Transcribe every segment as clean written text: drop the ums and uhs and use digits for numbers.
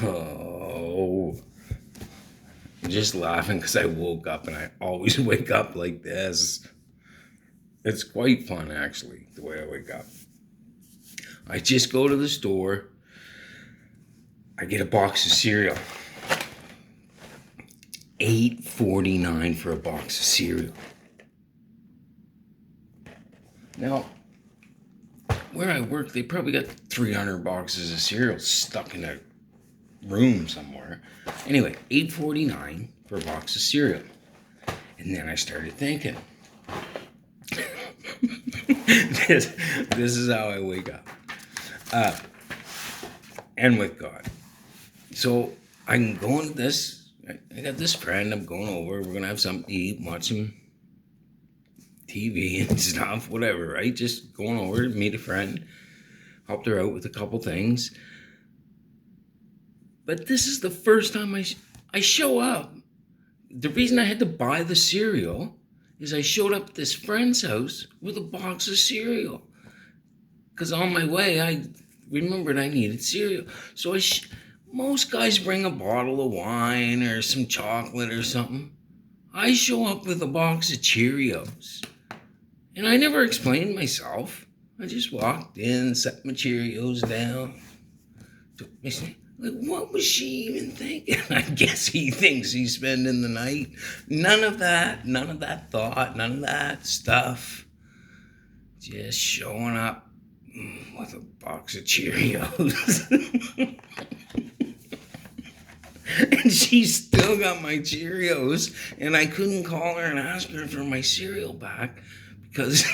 Oh, I'm just laughing because I woke up and I always wake up like this. It's quite fun, actually, the way I wake up. I just go to the store, I get a box of cereal. $8.49 for a box of cereal. Now, where I work, they probably got 300 boxes of cereal stuck in a room somewhere. Anyway, $8.49 for a box of cereal. And then I started thinking, this is how I wake up. And with God. So I can go into this. I got this friend. I'm going over. We're going to have something to eat, watch some TV and stuff, whatever, right? Just going over to meet a friend. Helped her out with a couple things. But this is the first time I show up. The reason I had to buy the cereal is I showed up at this friend's house with a box of cereal. Because on my way, I remembered I needed cereal. So most guys bring a bottle of wine or some chocolate or something. I show up with a box of Cheerios. And I never explained myself. I just walked in, set my Cheerios down, took my like, what was she even thinking? I guess he thinks he's spending the night. None of that thought, none of that stuff. Just showing up with a box of Cheerios. And she still got my Cheerios, and I couldn't call her and ask her for my cereal back because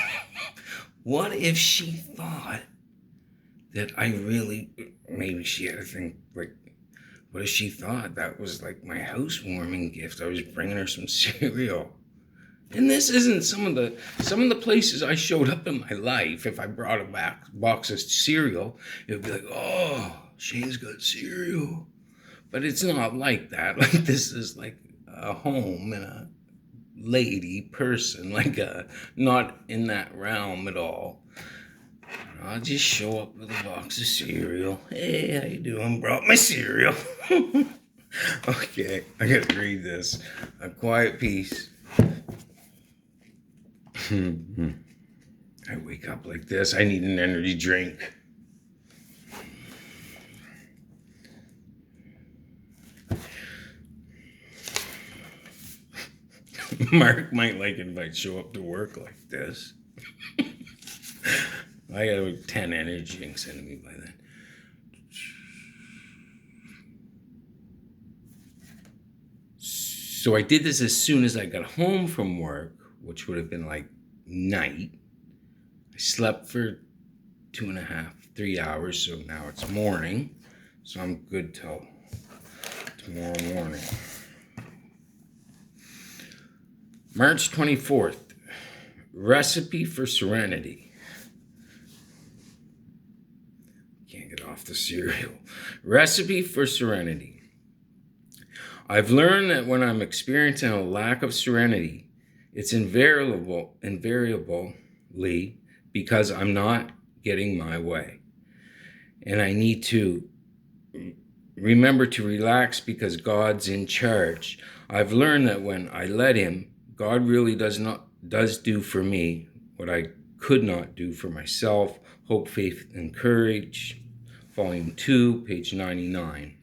what if she thought that I really, maybe she had to think, like, what if she thought that was like my housewarming gift? I was bringing her some cereal. And this isn't some of the places I showed up in my life. If I brought a box of cereal, it would be like, oh, Shane's got cereal. But it's not like that. Like, this is like a home and a lady person, like not in that realm at all. I'll just show up with a box of cereal. Hey, how you doing? Brought my cereal. Okay, I gotta read this. A Quiet Piece. I wake up like this. I need an energy drink. Mark might like it if I show up to work like this. I got like 10 energy drinks in me by then. So I did this as soon as I got home from work, which would have been like night. I slept for 2.5, 3 hours, so now it's morning. So I'm good till tomorrow morning. March 24th, Recipe for Serenity. Can't get off the cereal. Recipe for Serenity. I've learned that when I'm experiencing a lack of serenity, it's invariably because I'm not getting my way. And I need to remember to relax because God's in charge. I've learned that when I let Him, God really does do for me what I could not do for myself. Hope, Faith, and Courage, Volume 2, page 99.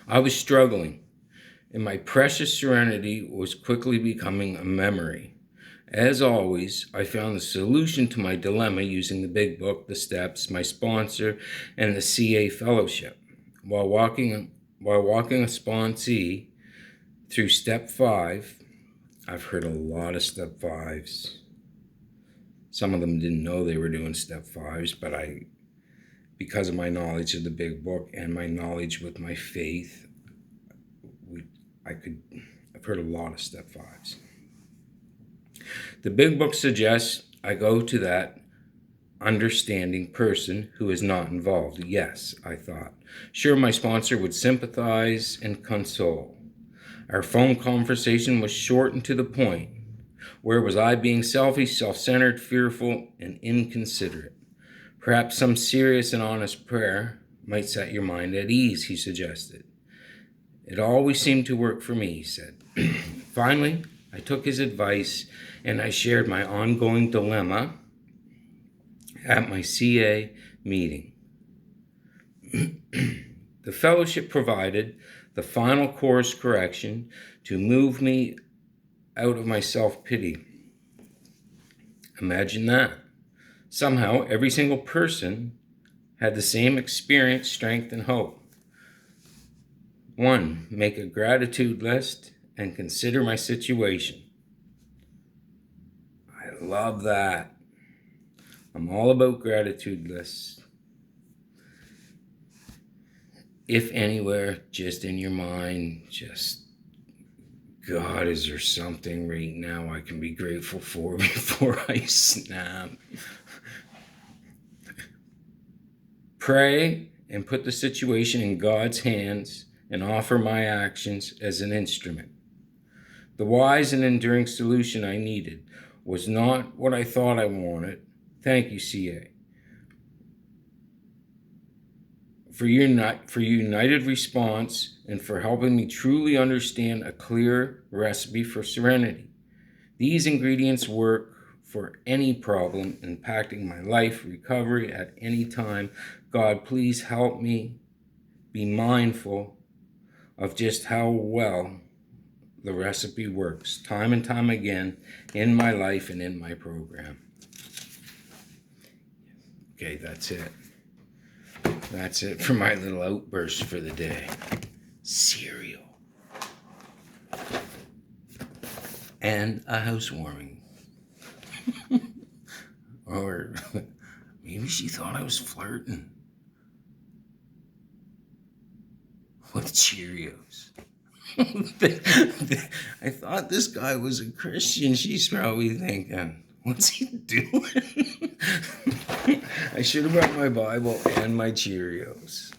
I was struggling, and my precious serenity was quickly becoming a memory. As always, I found the solution to my dilemma using the Big Book, the steps, my sponsor, and the CA Fellowship. While walking a sponsee through step 5, I've heard a lot of step 5s. Some of them didn't know they were doing step 5s, but because of my knowledge of the Big Book and my knowledge with my faith, I've heard a lot of step 5s. The Big Book suggests I go to that understanding person who is not involved. Yes, I thought. Sure, my sponsor would sympathize and console. Our phone conversation was short and to the point. Where was I being selfish, self-centered, fearful, and inconsiderate? Perhaps some serious and honest prayer might set your mind at ease, he suggested. It always seemed to work for me, he said. Finally, I took his advice and I shared my ongoing dilemma at my CA meeting. The fellowship provided the final course correction to move me out of my self-pity. Imagine that. Somehow, every single person had the same experience, strength, and hope. 1, make a gratitude list and consider my situation. I love that. I'm all about gratitude lists. If anywhere, just in your mind, just, God, is there something right now I can be grateful for before I snap? Pray and put the situation in God's hands and offer my actions as an instrument. The wise and enduring solution I needed was not what I thought I wanted. Thank you, CA, for your united response and for helping me truly understand a clear recipe for serenity. These ingredients work for any problem impacting my life, recovery at any time. God, please help me be mindful of just how well the recipe works time and time again in my life and in my program. Okay, that's it. That's it for my little outburst for the day. Cereal. And a housewarming. Or maybe she thought I was flirting with Cheerios. I thought this guy was a Christian. She's probably thinking, what's he doing? I should have brought my Bible and my Cheerios.